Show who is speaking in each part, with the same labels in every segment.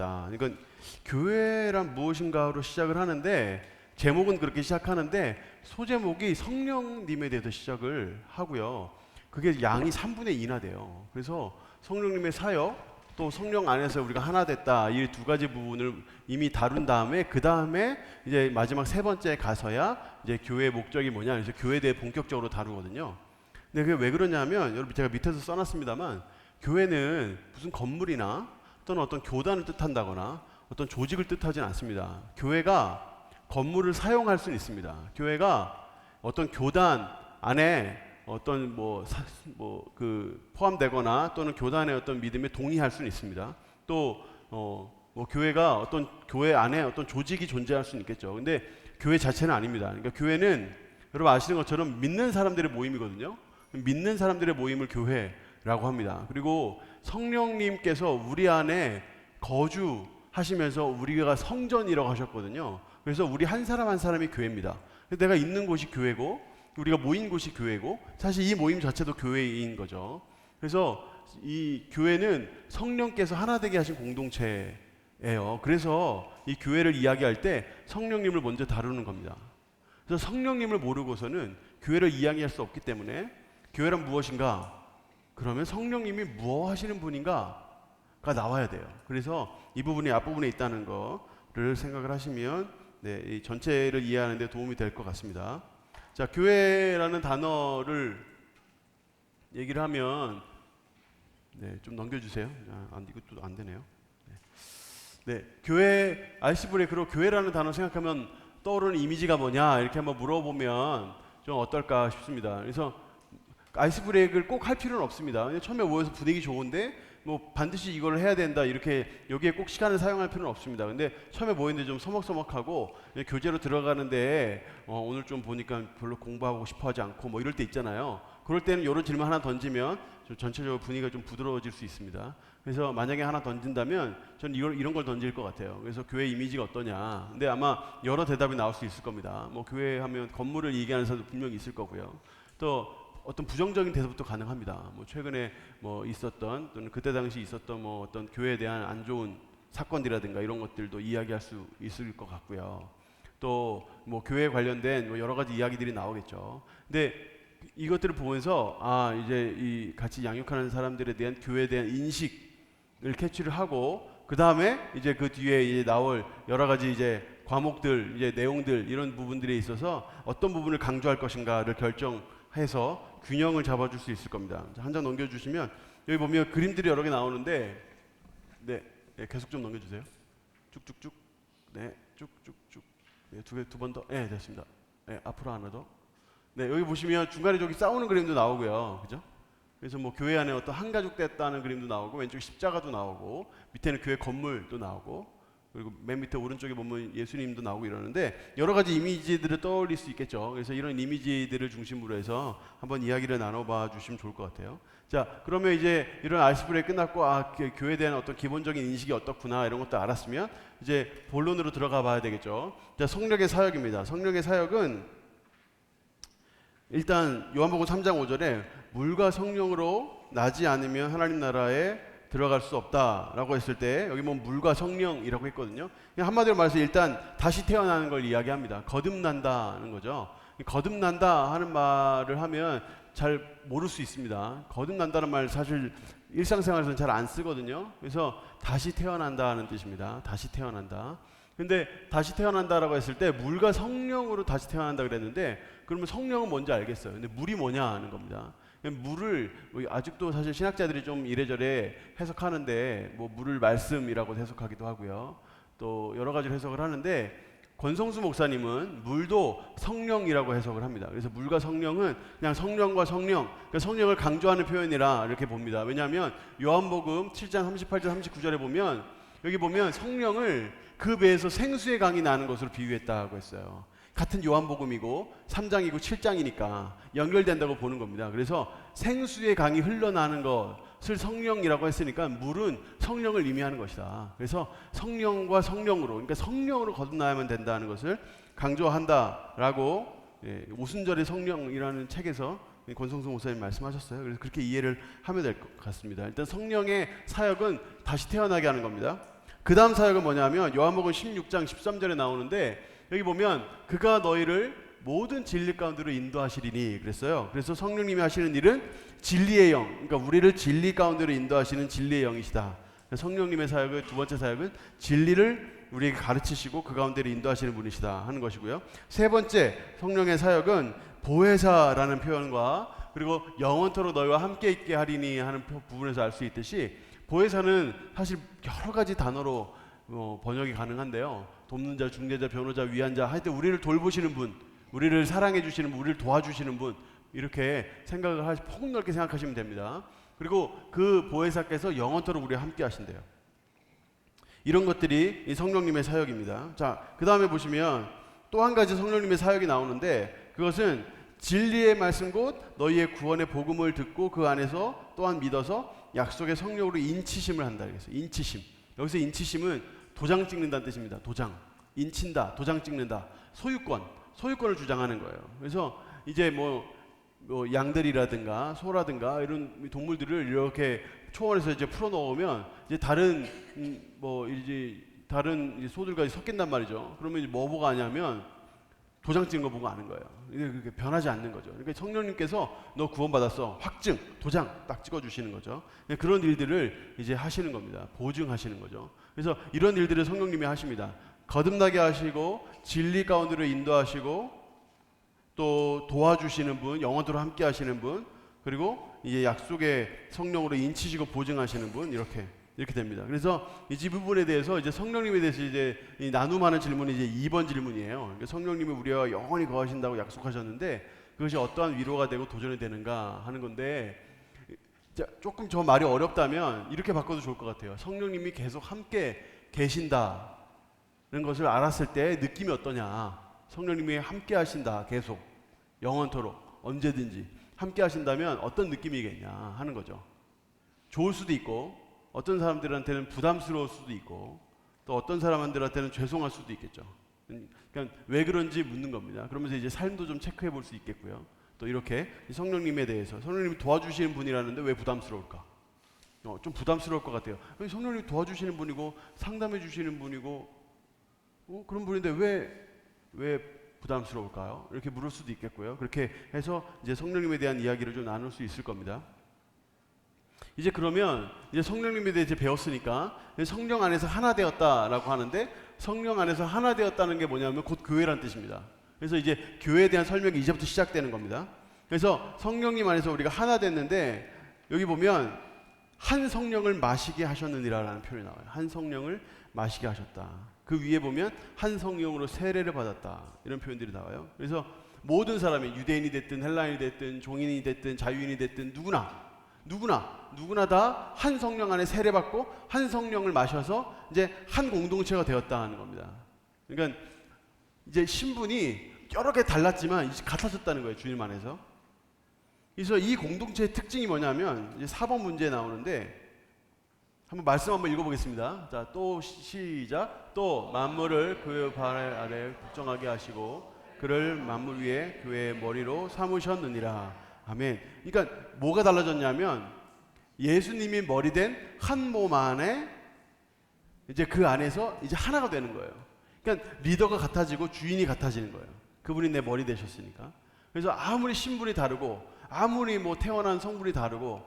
Speaker 1: 합니다. 그러니까 교회란 무엇인가로 시작을 하는데 제목은 그렇게 시작하는데 소제목이 성령님에 대해서 시작을 하고요. 그게 양이 3분의 2나 돼요. 그래서 성령님의 사역 또 성령 안에서 우리가 하나 됐다 이 두 가지 부분을 이미 다룬 다음에 그 다음에 이제 마지막 세 번째 가서야 이제 교회의 목적이 뭐냐 그래서 교회에 대해 본격적으로 다루거든요. 근데 그게 왜 그러냐면 여러분 제가 밑에서 써놨습니다만 교회는 무슨 건물이나 또는 어떤 교단을 뜻한다거나 어떤 조직을 뜻하진 않습니다. 교회가 건물을 사용할 수는 있습니다. 교회가 어떤 교단 안에 어떤 포함되거나 또는 교단의 어떤 믿음에 동의할 수는 있습니다. 또 교회가 어떤 교회 안에 어떤 조직이 존재할 수는 있겠죠. 근데 교회 자체는 아닙니다. 그러니까 교회는 여러분 아시는 것처럼 믿는 사람들의 모임이거든요. 믿는 사람들의 모임을 교회라고 합니다. 그리고 성령님께서 우리 안에 거주하시면서 우리가 성전이라고 하셨거든요. 그래서 우리 한 사람 한 사람이 교회입니다. 내가 있는 곳이 교회고 우리가 모인 곳이 교회고 사실 이 모임 자체도 교회인 거죠. 그래서 이 교회는 성령께서 하나 되게 하신 공동체예요. 그래서 이 교회를 이야기할 때 성령님을 먼저 다루는 겁니다. 그래서 성령님을 모르고서는 교회를 이야기할 수 없기 때문에 교회란 무엇인가? 그러면 성령님이 무엇 하시는 분인가가 나와야 돼요. 그래서 이 부분이 앞부분에 있다는 거를 생각을 하시면 이 전체를 이해하는 데 도움이 될 것 같습니다. 자, 교회라는 단어를 얘기를 하면 좀 넘겨주세요. 이것도 안 되네요. 교회 아이스브레이크로 교회라는 단어 생각하면 떠오르는 이미지가 뭐냐 이렇게 한번 물어보면 좀 어떨까 싶습니다. 그래서 아이스브레이크를 꼭 할 필요는 없습니다. 처음에 모여서 분위기 좋은데 반드시 이걸 해야 된다 이렇게 여기에 꼭 시간을 사용할 필요는 없습니다. 근데 처음에 모였는데 좀 서먹서먹하고 교제로 들어가는데 오늘 좀 보니까 별로 공부하고 싶어하지 않고 이럴 때 있잖아요. 그럴 때는 이런 질문 하나 던지면 좀 전체적으로 분위기가 좀 부드러워질 수 있습니다. 그래서 만약에 하나 던진다면 저는 이런 걸 던질 것 같아요. 그래서 교회 이미지가 어떠냐. 근데 아마 여러 대답이 나올 수 있을 겁니다. 교회 하면 건물을 얘기하는 사람도 분명히 있을 거고요. 또 어떤 부정적인 대답도 가능합니다. 최근에 있었던 또는 그때 당시 있었던 어떤 교회에 대한 안 좋은 사건이라든가 이런 것들도 이야기할 수 있을 것 같고요. 또 교회에 관련된 여러 가지 이야기들이 나오겠죠. 근데 이것들을 보면서 이제 이 같이 양육하는 사람들에 대한 교회에 대한 인식을 캐치를 하고 그 다음에 이제 그 뒤에 이제 나올 여러 가지 이제 과목들, 이제 내용들 이런 부분들에 있어서 어떤 부분을 강조할 것인가를 결정해서 균형을 잡아줄 수 있을 겁니다. 한 장 넘겨주시면 여기 보면 그림들이 여러 개 나오는데 계속 좀 넘겨주세요. 쭉쭉쭉. 쭉쭉쭉. 두 번 더. 됐습니다. 앞으로 하나 더. 여기 보시면 중간에 저기 싸우는 그림도 나오고요. 그죠? 그래서 교회 안에 어떤 한 가족 됐다는 그림도 나오고 왼쪽에 십자가도 나오고 밑에는 교회 건물도 나오고 그리고 맨 밑에 오른쪽에 보면 예수님도 나오고 이러는데 여러 가지 이미지들을 떠올릴 수 있겠죠. 그래서 이런 이미지들을 중심으로 해서 한번 이야기를 나눠봐 주시면 좋을 것 같아요. 자, 그러면 이제 이런 아이스브레이크 끝났고 교회에 대한 어떤 기본적인 인식이 어떻구나 이런 것도 알았으면 이제 본론으로 들어가 봐야 되겠죠. 자, 성령의 사역입니다. 성령의 사역은 일단 요한복음 3장 5절에 물과 성령으로 나지 않으면 하나님 나라에 들어갈 수 없다라고 했을 때 여기 물과 성령이라고 했거든요. 한마디로 말해서 일단 다시 태어나는 걸 이야기합니다. 거듭난다는 거죠. 거듭난다 하는 말을 하면 잘 모를 수 있습니다. 거듭난다는 말 사실 일상생활에서는 잘 안 쓰거든요. 그래서 다시 태어난다는 뜻입니다. 다시 태어난다. 근데 다시 태어난다라고 했을 때 물과 성령으로 다시 태어난다 그랬는데 그러면 성령은 뭔지 알겠어요. 근데 물이 뭐냐 하는 겁니다. 물을 아직도 사실 신학자들이 좀 이래저래 해석하는데 물을 말씀이라고 해석하기도 하고요. 또 여러 가지로 해석을 하는데 권성수 목사님은 물도 성령이라고 해석을 합니다. 그래서 물과 성령은 그냥 성령과 성령, 그러니까 성령을 강조하는 표현이라 이렇게 봅니다. 왜냐하면 요한복음 7장 38절 39절에 보면 여기 보면 성령을 그 배에서 생수의 강이 나는 것으로 비유했다고 했어요. 같은 요한복음이고 3장이고 7장이니까 연결된다고 보는 겁니다. 그래서 생수의 강이 흘러나는 것을 성령이라고 했으니까 물은 성령을 의미하는 것이다. 그래서 성령과 성령으로, 그러니까 성령으로 거듭나야만 된다는 것을 강조한다라고 오순절의 성령이라는 책에서 권성수 목사님 말씀하셨어요. 그래서 그렇게 이해를 하면 될 것 같습니다. 일단 성령의 사역은 다시 태어나게 하는 겁니다. 그 다음 사역은 뭐냐면 요한복음 16장 13절에 나오는데, 여기 보면 그가 너희를 모든 진리 가운데로 인도하시리니 그랬어요. 그래서 성령님이 하시는 일은 진리의 영, 그러니까 우리를 진리 가운데로 인도하시는 진리의 영이시다. 성령님의 사역의 두 번째 사역은 진리를 우리에게 가르치시고 그 가운데로 인도하시는 분이시다 하는 것이고요. 세 번째 성령의 사역은 보혜사라는 표현과 그리고 영원토록 너희와 함께 있게 하리니 하는 부분에서 알 수 있듯이, 보혜사는 사실 여러 가지 단어로 번역이 가능한데요. 돕는 자, 중재자, 변호자, 위안자, 하여튼 우리를 돌보시는 분, 우리를 사랑해 주시는 분, 우리를 도와주시는 분, 이렇게 생각을 폭넓게 생각하시면 됩니다. 그리고 그 보혜사께서 영원토록 우리와 함께 하신대요. 이런 것들이 이 성령님의 사역입니다. 자, 그 다음에 보시면 또 한 가지 성령님의 사역이 나오는데, 그것은 진리의 말씀 곧 너희의 구원의 복음을 듣고 그 안에서 또한 믿어서 약속의 성령으로 인치심을 한다 그랬어요. 인치심. 여기서 인치심은 도장 찍는다는 뜻입니다. 도장. 인친다, 도장 찍는다. 소유권을 주장하는 거예요. 그래서 이제 뭐 양들이라든가 소라든가 이런 동물들을 이렇게 초원에서 이제 풀어 넣으면 이제 다른 다른 소들과 섞인단 말이죠. 그러면 이제 뭐가 하냐면 도장 찍는 거 보고 아는 거예요. 이게 그렇게 변하지 않는 거죠. 그러니까 성령님께서 너 구원받았어, 확증, 도장 딱 찍어주시는 거죠. 그런 일들을 이제 하시는 겁니다. 보증하시는 거죠. 그래서 이런 일들을 성령님이 하십니다. 거듭나게 하시고 진리 가운데로 인도하시고 또 도와주시는 분, 영원토록 함께 하시는 분, 그리고 이제 약속의 성령으로 인치시고 보증하시는 분, 이렇게 됩니다. 그래서 이 부분에 대해서 이제 성령님에 대해서 이제 나눔하는 질문이 이제 2번 질문이에요. 그러니까 성령님이 우리와 영원히 거하신다고 약속하셨는데 그것이 어떠한 위로가 되고 도전이 되는가 하는 건데, 조금 저 말이 어렵다면 이렇게 바꿔도 좋을 것 같아요. 성령님이 계속 함께 계신다는 것을 알았을 때 느낌이 어떠냐. 성령님이 함께 하신다, 계속 영원토록 언제든지 함께 하신다면 어떤 느낌이겠냐 하는 거죠. 좋을 수도 있고, 어떤 사람들한테는 부담스러울 수도 있고, 또 어떤 사람들한테는 죄송할 수도 있겠죠. 그러니까 왜 그런지 묻는 겁니다. 그러면서 이제 삶도 좀 체크해 볼 수 있겠고요. 또 이렇게 성령님에 대해서, 성령님이 도와주시는 분이라는데 왜 부담스러울까? 좀 부담스러울 것 같아요. 성령님이 도와주시는 분이고 상담해 주시는 분이고 그런 분인데 왜 부담스러울까요? 이렇게 물을 수도 있겠고요. 그렇게 해서 이제 성령님에 대한 이야기를 좀 나눌 수 있을 겁니다. 이제 그러면 이제 성령님에 대해 이제 배웠으니까 성령 안에서 하나 되었다라고 하는데, 성령 안에서 하나 되었다는 게 뭐냐면 곧 교회란 뜻입니다. 그래서 이제 교회에 대한 설명이 이제부터 시작되는 겁니다. 그래서 성령님 안에서 우리가 하나 됐는데, 여기 보면 한 성령을 마시게 하셨느니라라는 표현이 나와요. 한 성령을 마시게 하셨다. 그 위에 보면 한 성령으로 세례를 받았다, 이런 표현들이 나와요. 그래서 모든 사람이 유대인이 됐든 헬라인이 됐든 종인이 됐든 자유인이 됐든 누구나 다 한 성령 안에 세례받고 한 성령을 마셔서 이제 한 공동체가 되었다 하는 겁니다. 그러니까 이제 신분이 여러 개 달랐지만 이제 같아졌다는 거예요, 주님 안에서. 그래서 이 공동체의 특징이 뭐냐면 이제 4번 문제에 나오는데, 한번 말씀 한번 읽어보겠습니다. 자, 또 시작. 또 만물을 그 발 아래 복종하게 하시고 그를 만물 위에 교회의 머리로 삼으셨느니라. 아멘. 그러니까 뭐가 달라졌냐면 예수님이 머리된 한 몸 안에 이제 그 안에서 이제 하나가 되는 거예요. 그러니까 리더가 같아지고 주인이 같아지는 거예요. 그분이 내 머리 되셨으니까. 그래서 아무리 신분이 다르고, 아무리 뭐 태어난 성분이 다르고,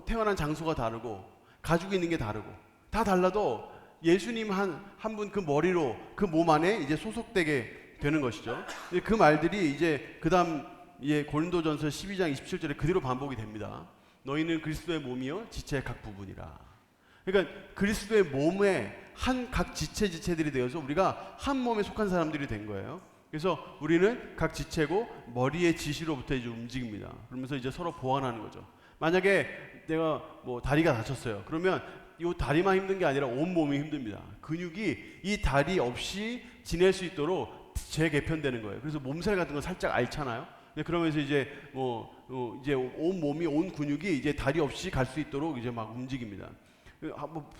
Speaker 1: 태어난 장소가 다르고, 가지고 있는 게 다르고, 다 달라도 예수님 한 분 그 머리로 그 몸 안에 이제 소속되게 되는 것이죠. 그 말들이 이제 그 다음 고린도전서 12장 27절에 그대로 반복이 됩니다. 너희는 그리스도의 몸이요 지체의 각 부분이라. 그러니까 그리스도의 몸에 각 지체들이 되어서 우리가 한 몸에 속한 사람들이 된 거예요. 그래서 우리는 각 지체고 머리의 지시로부터 이제 움직입니다. 그러면서 이제 서로 보완하는 거죠. 만약에 내가 뭐 다리가 다쳤어요. 그러면 이 다리만 힘든 게 아니라 온 몸이 힘듭니다. 근육이 이 다리 없이 지낼 수 있도록 재개편되는 거예요. 그래서 몸살 같은 거 살짝 앓잖아요. 그러면서 이제 이제 온 몸이, 온 근육이 이제 다리 없이 갈 수 있도록 이제 막 움직입니다.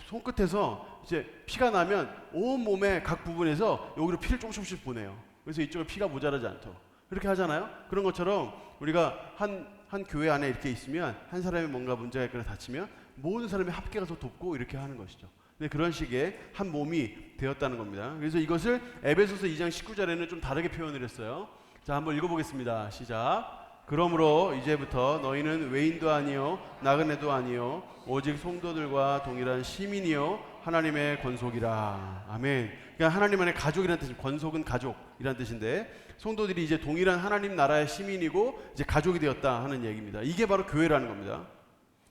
Speaker 1: 손끝에서 이제 피가 나면 온 몸의 각 부분에서 여기로 피를 조금씩 보내요. 그래서 이쪽에 피가 모자라지 않도록 그렇게 하잖아요. 그런 것처럼 우리가 한 교회 안에 이렇게 있으면 한 사람이 뭔가 문제가 있거나 다치면 모든 사람이 함께 가서 돕고 이렇게 하는 것이죠. 네, 그런 식의 한 몸이 되었다는 겁니다. 그래서 이것을 에베소서 2장 19절에는 좀 다르게 표현을 했어요. 자, 한번 읽어보겠습니다. 시작. 그러므로 이제부터 너희는 외인도 아니요 나그네도 아니요 오직 성도들과 동일한 시민이요 하나님의 권속이라. 아멘. 그러니까 하나님 안에 가족이라는 뜻이, 권속은 가족이라는 뜻인데, 성도들이 이제 동일한 하나님 나라의 시민이고 이제 가족이 되었다 하는 얘기입니다. 이게 바로 교회라는 겁니다.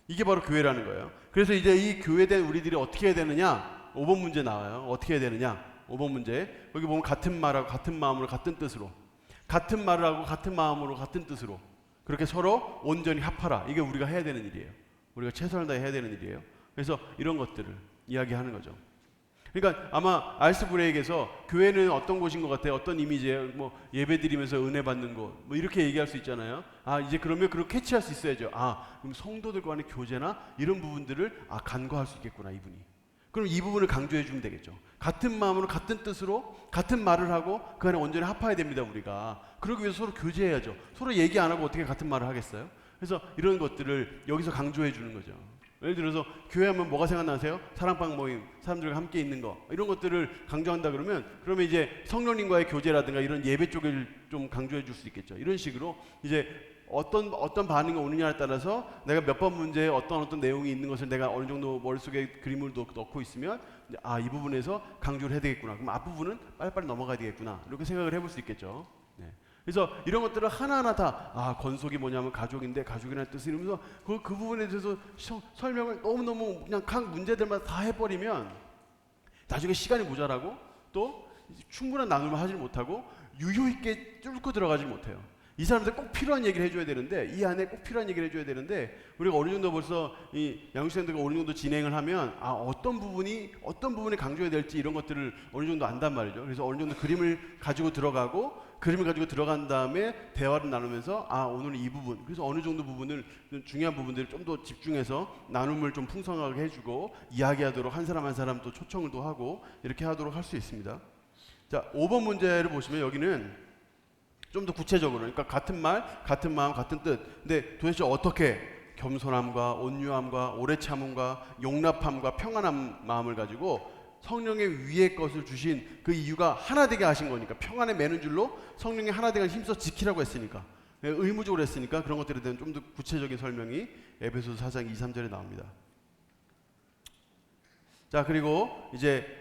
Speaker 1: 이게 바로 교회라는 거예요. 그래서 이제 이 교회된 우리들이 어떻게 해야 되느냐? 5번 문제 나와요. 어떻게 해야 되느냐? 5번 문제. 여기 보면 같은 말하고 같은 마음으로 같은 뜻으로, 같은 말을 하고 같은 마음으로 같은 뜻으로 그렇게 서로 온전히 합하라. 이게 우리가 해야 되는 일이에요. 우리가 최선을 다해 해야 되는 일이에요. 그래서 이런 것들을 이야기하는 거죠. 그러니까 아마 알스브레이크에서 교회는 어떤 곳인 것 같아요? 어떤 이미지예요? 뭐 예배드리면서 은혜 받는 곳, 뭐 이렇게 얘기할 수 있잖아요. 아, 이제 그러면 그걸 캐치할 수 있어야죠. 아, 그럼 성도들 간의 교제나 이런 부분들을 간과할 수 있겠구나, 이분이. 그럼 이 부분을 강조해 주면 되겠죠. 같은 마음으로 같은 뜻으로 같은 말을 하고 그 안에 온전히 합해야 됩니다, 우리가. 그러기 위해서 서로 교제해야죠. 서로 얘기 안 하고 어떻게 같은 말을 하겠어요? 그래서 이런 것들을 여기서 강조해 주는 거죠. 예를 들어서 교회 하면 뭐가 생각나세요? 사랑방 모임, 사람들과 함께 있는 거, 이런 것들을 강조한다 그러면 이제 성령님과의 교제라든가 이런 예배 쪽을 좀 강조해 줄 수 있겠죠. 이런 식으로 이제 어떤 반응이 오느냐에 따라서 내가 몇 번 문제에 어떤 내용이 있는 것을 내가 어느 정도 머릿속에 그림을 넣고 있으면 이 부분에서 강조를 해야 되겠구나. 그럼 앞부분은 빨리빨리 넘어가야 되겠구나. 이렇게 생각을 해볼 수 있겠죠. 네. 그래서 이런 것들을 하나하나 다 권속이 뭐냐면 가족인데, 가족이라는 뜻을 이러면서 그 부분에 대해서 설명을 너무너무 그냥 각 문제들마다 다 해버리면 나중에 시간이 모자라고 또 충분한 나눔을 하지 못하고 유효 있게 뚫고 들어가지 못해요. 이 사람들 꼭 필요한 얘기를 해줘야 되는데, 이 안에 꼭 필요한 얘기를 해줘야 되는데, 우리가 어느 정도 벌써 이 양육생들과 어느 정도 진행을 하면 어떤 부분이 강조해야 될지 이런 것들을 어느 정도 안단 말이죠. 그래서 어느 정도 그림을 가지고 들어간 다음에 대화를 나누면서 오늘은 이 부분, 그래서 어느 정도 부분을, 중요한 부분들을 좀 더 집중해서 나눔을 좀 풍성하게 해주고 이야기하도록 한 사람 한 사람 또 초청을 또 하고 이렇게 하도록 할 수 있습니다. 자, 5번 문제를 보시면 여기는 좀 더 구체적으로, 그러니까 같은 말, 같은 마음, 같은 뜻. 근데 도대체 어떻게 겸손함과 온유함과 오래 참음과 용납함과 평안한 마음을 가지고 성령의 위의 것을 주신 그 이유가 하나 되게 하신 거니까, 평안에 매는 줄로 성령의 하나 되게 힘써 지키라고 했으니까, 의무적으로 했으니까 그런 것들에 대한 좀 더 구체적인 설명이 에베소서 4장 2, 3절에 나옵니다. 자, 그리고 이제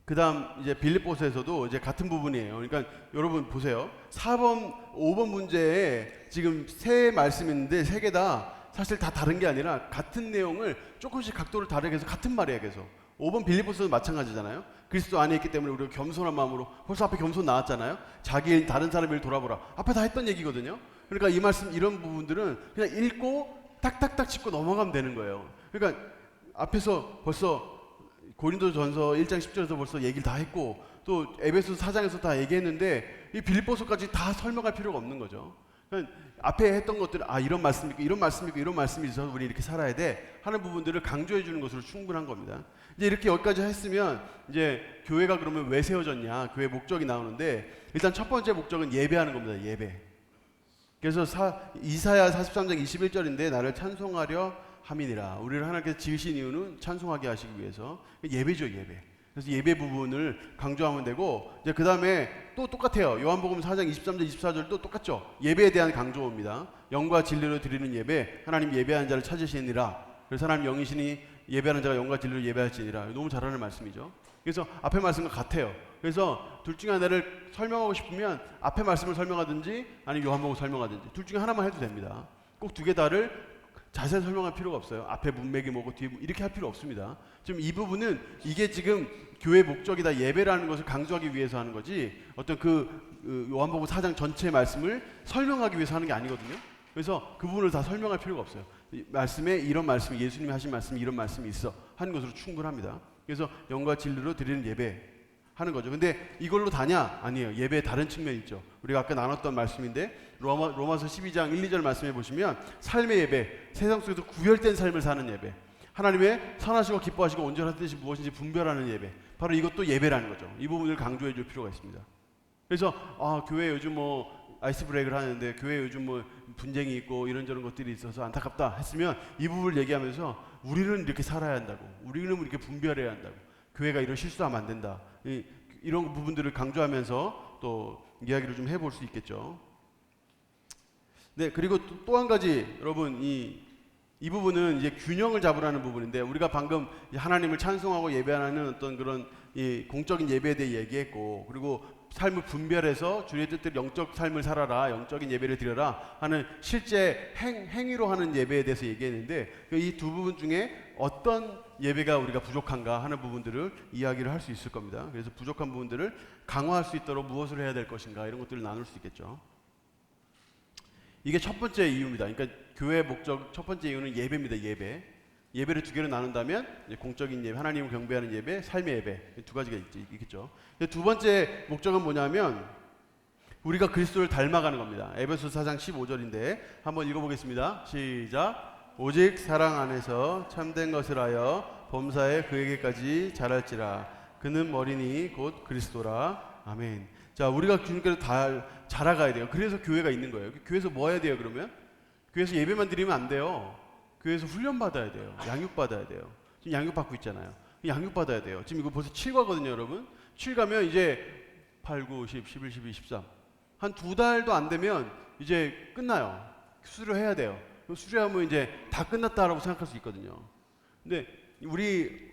Speaker 1: 그다음 이제 빌립보서에서도 이제 같은 부분이에요. 그러니까 여러분 보세요. 4번, 5번 문제에 지금 세 말씀이 있는데 세 개 다 사실 다 다른 게 아니라 같은 내용을 조금씩 각도를 다르게 해서 같은 말이에요. 계속 5번 빌립보서도 마찬가지잖아요. 그리스도 안에 있기 때문에 우리가 겸손한 마음으로, 벌써 앞에 겸손 나왔잖아요. 자기 일, 다른 사람 일 돌아보라. 앞에 다 했던 얘기거든요. 그러니까 이 말씀, 이런 부분들은 그냥 읽고 딱딱딱 짚고 넘어가면 되는 거예요. 그러니까 앞에서 벌써 고린도전서 1장 10절에서 벌써 얘기를 다 했고, 또 에베소서 4장에서 다 얘기했는데 이 빌립보서까지 다 설명할 필요가 없는 거죠. 그러니까 앞에 했던 것들, 이런 말씀이 있고 이런 말씀이 있고 이런 말씀이 있어서 우리 이렇게 살아야 돼 하는 부분들을 강조해 주는 것으로 충분한 겁니다. 이제 이렇게 여기까지 했으면 이제 교회가 그러면 왜 세워졌냐, 교회 목적이 나오는데, 일단 첫 번째 목적은 예배하는 겁니다. 예배. 그래서 이사야 43장 21절인데 나를 찬송하려 함이니라. 우리를 하나님께서 지으신 이유는 찬송하게 하시기 위해서. 예배죠, 예배. 그래서 예배 부분을 강조하면 되고, 이제 그 다음에 또 똑같아요. 요한복음 4장 23절 24절도 똑같죠. 예배에 대한 강조입니다. 영과 진리로 드리는 예배, 하나님 예배하는 자를 찾으시니라. 그래서 하나님 영이시니 예배하는 자가 영과 진리로 예배할지니라. 너무 잘하는 말씀이죠. 그래서 앞에 말씀과 같아요. 그래서 둘 중에 하나를 설명하고 싶으면 앞에 말씀을 설명하든지 아니면 요한복음을 설명하든지 둘 중에 하나만 해도 됩니다. 꼭 두 개 다를 자세히 설명할 필요가 없어요. 앞에 문맥이 뭐고 뒤에 이렇게 할 필요 없습니다. 지금 이 부분은 이게 지금 교회 목적이다, 예배라는 것을 강조하기 위해서 하는 거지, 어떤 요한복음 4장 전체 말씀을 설명하기 위해서 하는 게 아니거든요. 그래서 그 부분을 다 설명할 필요가 없어요. 말씀에 이런 말씀이, 예수님이 하신 말씀이 이런 말씀이 있어 하는 것으로 충분합니다. 그래서 영과 진리로 드리는 예배 하는 거죠. 근데 이걸로 다냐? 아니에요. 예배의 다른 측면이 있죠. 우리가 아까 나눴던 말씀인데 로마서 12장 1, 2절 말씀해 보시면 삶의 예배, 세상 속에서 구별된 삶을 사는 예배, 하나님의 선하시고 기뻐하시고 온전한 뜻이 무엇인지 분별하는 예배, 바로 이것도 예배라는 거죠. 이 부분을 강조해 줄 필요가 있습니다. 그래서 교회 요즘 아이스 브레이크를 하는데 교회 요즘 뭐 분쟁이 있고 이런저런 것들이 있어서 안타깝다 했으면 이 부분을 얘기하면서 우리는 이렇게 살아야 한다고, 우리는 이렇게 분별해야 한다고, 교회가 이런 실수하면 안 된다, 이런 부분들을 강조하면서 또 이야기를 좀 해볼 수 있겠죠. 네, 그리고 또 한 가지 여러분, 이 부분은 이제 균형을 잡으라는 부분인데, 우리가 방금 하나님을 찬송하고 예배하는 어떤 그런 이 공적인 예배에 대해 얘기했고, 그리고 삶을 분별해서 주의 뜻대로 영적 삶을 살아라, 영적인 예배를 드려라 하는 실제 행위로 하는 예배에 대해서 얘기했는데, 이 두 부분 중에 어떤 예배가 우리가 부족한가 하는 부분들을 이야기를 할 수 있을 겁니다. 그래서 부족한 부분들을 강화할 수 있도록 무엇을 해야 될 것인가, 이런 것들을 나눌 수 있겠죠. 이게 첫 번째 이유입니다. 그러니까 교회의 목적 첫 번째 이유는 예배입니다. 예배를 두 개로 나눈다면 공적인 예배, 하나님을 경배하는 예배, 삶의 예배, 두 가지가 있겠죠. 두 번째 목적은 뭐냐면 우리가 그리스도를 닮아가는 겁니다. 에베소서 4장 15절인데 한번 읽어보겠습니다. 시작. 오직 사랑 안에서 참된 것을 하여 범사에 그에게까지 자랄지라. 그는 머리니 곧 그리스도라. 아멘. 자, 우리가 주님께서 다 자라가야 돼요. 그래서 교회가 있는 거예요. 교회에서 뭐 해야 돼요, 그러면? 교회에서 예배만 드리면 안 돼요. 교회에서 훈련 받아야 돼요. 양육 받아야 돼요. 지금 양육 받고 있잖아요. 양육 받아야 돼요. 지금 이거 벌써 7과거든요, 여러분. 7가면 이제 8, 9, 10, 11, 12, 13. 한 2달도 안 되면 이제 끝나요. 수료해야 돼요. 수료하면 이제 다 끝났다라고 생각할 수 있거든요. 근데 우리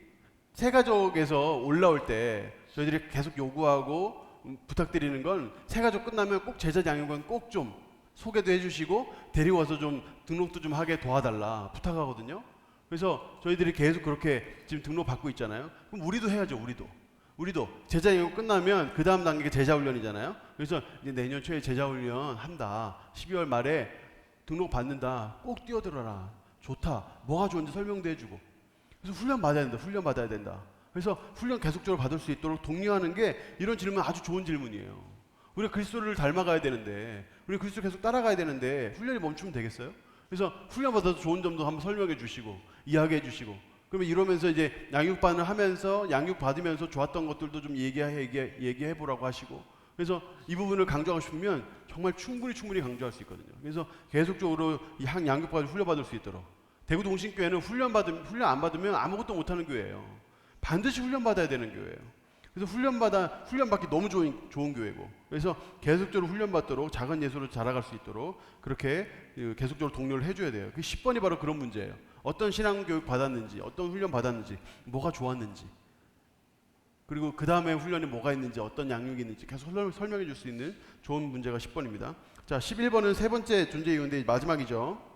Speaker 1: 새가족에서 올라올 때 저희들이 계속 요구하고 부탁드리는 건, 새가족 끝나면 꼭 제자 양육은 꼭 좀 소개도 해주시고 데리고와서 좀 등록도 좀 하게 도와달라 부탁하거든요. 그래서 저희들이 계속 그렇게 지금 등록 받고 있잖아요. 그럼 우리도 해야죠. 우리도 제자 양육 끝나면 그 다음 단계가 제자 훈련이잖아요. 그래서 이제 내년 초에 제자 훈련 한다, 12월 말에 등록 받는다, 꼭 뛰어들어라, 좋다, 뭐가 좋은지 설명도 해주고. 그래서 훈련 받아야 된다. 그래서 훈련 계속적으로 받을 수 있도록 독려하는 게, 이런 질문 아주 좋은 질문이에요. 우리가 그리스도를 닮아가야 되는데, 우리가 그리스도 계속 따라가야 되는데 훈련이 멈추면 되겠어요? 그래서 훈련 받아서 좋은 점도 한번 설명해 주시고 이야기해 주시고, 그러면 이러면서 이제 양육반을 하면서 양육 받으면서 좋았던 것들도 좀 얘기해 보라고 하시고, 그래서 이 부분을 강조하고 싶으면 정말 충분히 강조할 수 있거든요. 그래서 계속적으로 이 양육받을 훈련 받을 수 있도록. 대구 동신교회는 훈련 안 받으면 아무것도 못하는 교회예요. 반드시 훈련 받아야 되는 교회예요. 그래서 훈련 받기 너무 좋은 교회고, 그래서 계속적으로 훈련 받도록 작은 예수로 자라갈 수 있도록 그렇게 계속적으로 독려를 해줘야 돼요. 그 10번이 바로 그런 문제예요. 어떤 신앙교육 받았는지, 어떤 훈련 받았는지, 뭐가 좋았는지, 그리고 그 다음에 훈련이 뭐가 있는지, 어떤 양육이 있는지 계속 설명해 줄 수 있는 좋은 문제가 10번입니다. 자, 11번은 세 번째 존재 이유인데 마지막이죠.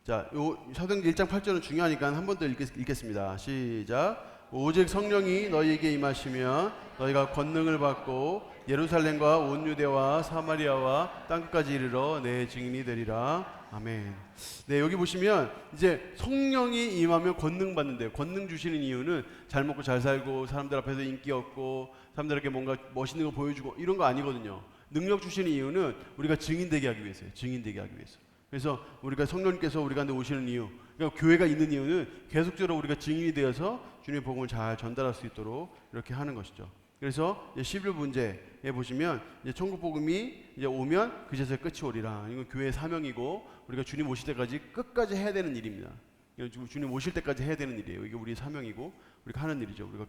Speaker 1: 자, 사도행전 1장 8절은 중요하니까 한 번 더 읽겠습니다. 시작. 오직 성령이 너희에게 임하시면 너희가 권능을 받고 예루살렘과 온 유대와 사마리아와 땅끝까지 이르러 내 증인이 되리라. 아멘. 네, 여기 보시면 이제 성령이 임하면 권능 받는데요. 권능 주시는 이유는 잘 먹고 잘 살고 사람들 앞에서 인기 얻고 사람들에게 뭔가 멋있는 거 보여주고 이런 거 아니거든요. 능력 주시는 이유는 우리가 증인되게 하기 위해서예요. 증인되게 하기 위해서. 그래서 우리가 성령님께서 우리 가운데 오시는 이유, 그러니까 교회가 있는 이유는 계속적으로 우리가 증인이 되어서 주님의 복음을 잘 전달할 수 있도록 이렇게 하는 것이죠. 그래서 11문제에 보시면 이제 천국 복음이 이제 오면 그제서야 끝이 오리라. 이건 교회의 사명이고 우리가 주님 오실 때까지 끝까지 해야 되는 일입니다. 주님 오실 때까지 해야 되는 일이에요. 이게 우리의 사명이고 우리가 하는 일이죠. 우리가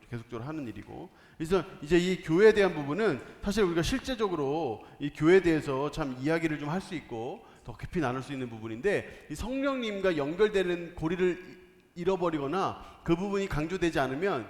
Speaker 1: 계속적으로 하는 일이고. 그래서 이제 이 교회에 대한 부분은 사실 우리가 실제적으로 이 교회에 대해서 참 이야기를 좀 할 수 있고 더 깊이 나눌 수 있는 부분인데, 이 성령님과 연결되는 고리를 잃어버리거나 그 부분이 강조되지 않으면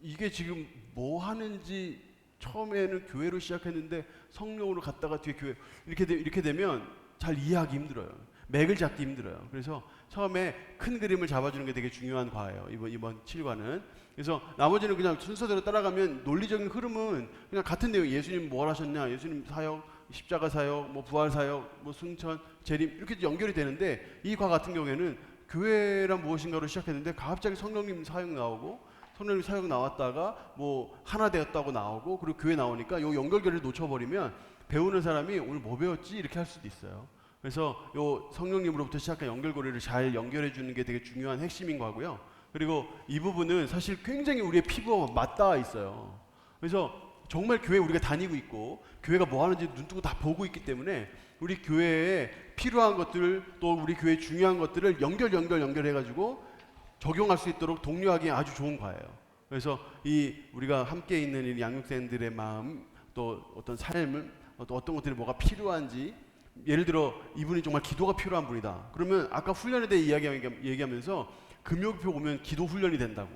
Speaker 1: 이게 지금 뭐 하는지, 처음에는 교회로 시작했는데 성령으로 갔다가 뒤에 교회 이렇게 되면 잘 이해하기 힘들어요. 맥을 잡기 힘들어요. 그래서 처음에 큰 그림을 잡아주는 게 되게 중요한 과예요. 이번 7과는. 그래서 나머지는 그냥 순서대로 따라가면 논리적인 흐름은 그냥 같은 내용. 예수님 뭘 하셨냐, 예수님 사역, 십자가 사역, 뭐 부활 사역, 뭐 승천, 재림 이렇게 연결이 되는데, 이 과 같은 경우에는 교회란 무엇인가로 시작했는데 갑자기 성령님 사역 나오고, 성령님 사역 나왔다가 뭐 하나 되었다고 나오고, 그리고 교회 나오니까 요 연결고리를 놓쳐버리면 배우는 사람이 오늘 뭐 배웠지 이렇게 할 수도 있어요. 그래서 요 성령님으로부터 시작한 연결고리를 잘 연결해 주는 게 되게 중요한 핵심인 거고요. 그리고 이 부분은 사실 굉장히 우리의 피부와 맞닿아 있어요. 그래서 정말 교회 우리가 다니고 있고 교회가 뭐 하는지 눈뜨고 다 보고 있기 때문에 우리 교회에 필요한 것들 또 우리 교회에 중요한 것들을 연결해가지고 적용할 수 있도록 독려하기에 아주 좋은 과예요. 그래서 이 우리가 함께 있는 이 양육생들의 마음 또 어떤 삶을 또 어떤 것들이 뭐가 필요한지 예를 들어 이분이 정말 기도가 필요한 분이다. 그러면 아까 훈련에 대해 얘기하면서 금요일표 오면 기도 훈련이 된다고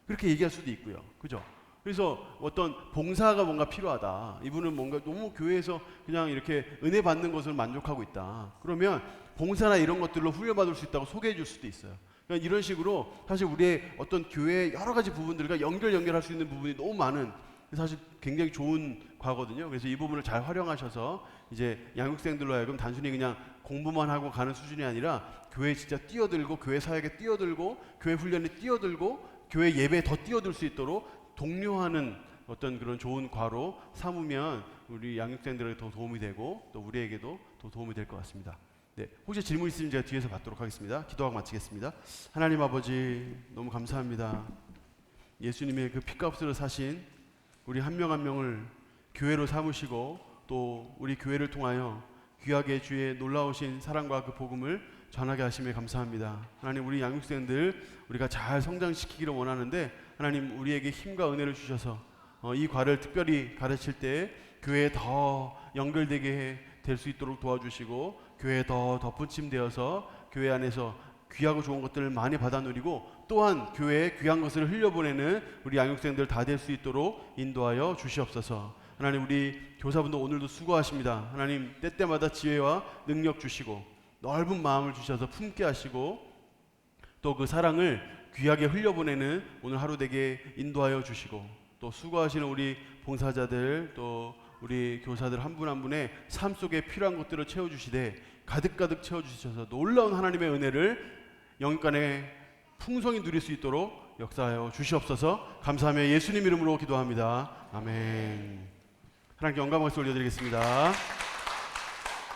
Speaker 1: 그렇게 얘기할 수도 있고요. 그죠? 그래서 어떤 봉사가 뭔가 필요하다. 이분은 뭔가 너무 교회에서 그냥 이렇게 은혜 받는 것을 만족하고 있다. 그러면 봉사나 이런 것들로 훈련받을 수 있다고 소개해 줄 수도 있어요. 그러니까 이런 식으로 사실 우리의 어떤 교회의 여러 가지 부분들과 연결할 수 있는 부분이 너무 많은 사실 굉장히 좋은 과거든요. 그래서 이 부분을 잘 활용하셔서 이제 양육생들로 하여금 단순히 그냥 공부만 하고 가는 수준이 아니라 교회에 진짜 뛰어들고 교회 사역에 뛰어들고 교회 훈련에 뛰어들고 교회 예배에 더 뛰어들 수 있도록 독려하는 어떤 그런 좋은 과로 삼으면 우리 양육생들에게 더 도움이 되고 또 우리에게도 더 도움이 될 것 같습니다. 네, 혹시 질문 있으면 제가 뒤에서 받도록 하겠습니다. 기도하고 마치겠습니다. 하나님 아버지 너무 감사합니다. 예수님의 그 피값으로 사신 우리 한 명 한 명을 교회로 삼으시고 또 우리 교회를 통하여 귀하게 주의 놀라우신 사랑과 그 복음을 전하게 하심에 감사합니다. 하나님 우리 양육생들 우리가 잘 성장시키기를 원하는데 하나님 우리에게 힘과 은혜를 주셔서 이 과를 특별히 가르칠 때 교회에 더 연결되게 될 수 있도록 도와주시고 교회에 더 덧붙임되어서 교회 안에서 귀하고 좋은 것들을 많이 받아 누리고 또한 교회에 귀한 것을 흘려보내는 우리 양육생들 다 될 수 있도록 인도하여 주시옵소서. 하나님 우리 교사분들 오늘도 수고하십니다. 하나님 때때마다 지혜와 능력 주시고 넓은 마음을 주셔서 품게 하시고 또 그 사랑을 귀하게 흘려보내는 오늘 하루 되게 인도하여 주시고 또 수고하시는 우리 봉사자들 또 우리 교사들 한 분 한 분의 삶 속에 필요한 것들을 채워주시되 가득가득 채워주셔서 놀라운 하나님의 은혜를 영육간에 풍성히 누릴 수 있도록 역사하여 주시옵소서. 감사하며 예수님 이름으로 기도합니다. 아멘. 하나님께 영광의 박수 올려드리겠습니다.